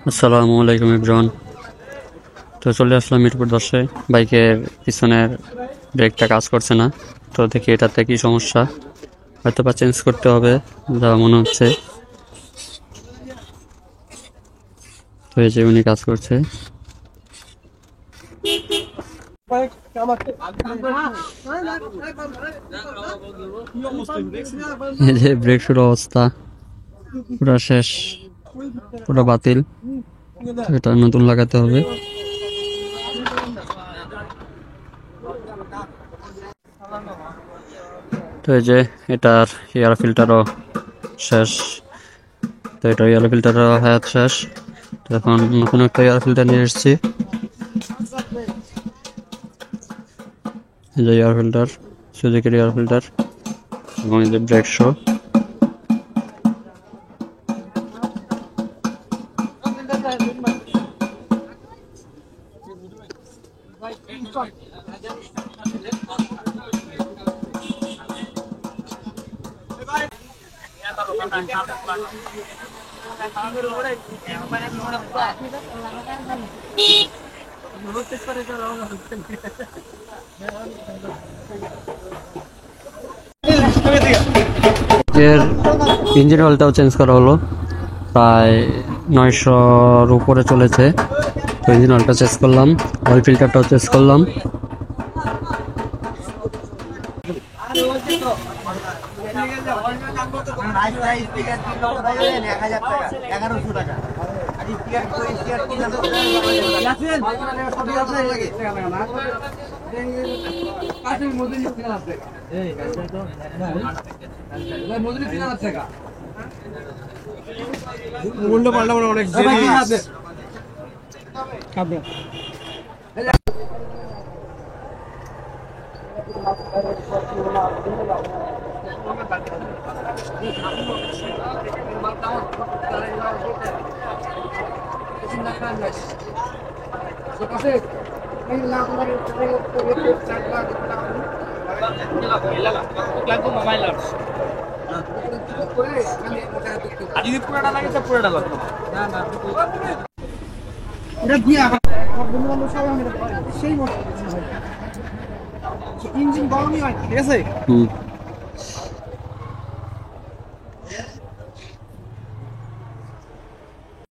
আসসালামু আলাইকুম এভরিওয়ান। তো চলে আসলাম মিরপুর 10-এ। বাইকের পিছনের ব্রেকটা কাজ করছে না, তো দেখি এটাতে কি সমস্যা, হয়তো বা চেঞ্জ করতে হবে যা মনে হচ্ছে। তো এই যে উনি কাজ করছে, এই যে ব্রেক শুরু অবস্থা পুরা শেষ, পুরা বাতিল। তো এটা নতুন লাগাতে হবে। তো এই যে এটার এয়ার ফিল্টারও শেষ, তো এটা এয়ার ফিল্টারও হায়াত শেষ। তো এখন নতুন একটা এয়ার ফিল্টার নিয়ে এসেছি। এই যে এয়ার ফিল্টার, সুজুকির এয়ার ফিল্টার, এবং এই যে ব্রেক শো। এর ইঞ্জিন অয়েলটাও চেঞ্জ করা হলো, প্রায় 900-র উপরে চলেছে। তো ইঞ্জিন অয়েলটা চেঞ্জ করলাম, অয়েল ফিল্টারটাও চেঞ্জ করলাম। উল্টো পাল্টা অনেক ইঞ্জিন গরমই হয়, ঠিক আছে।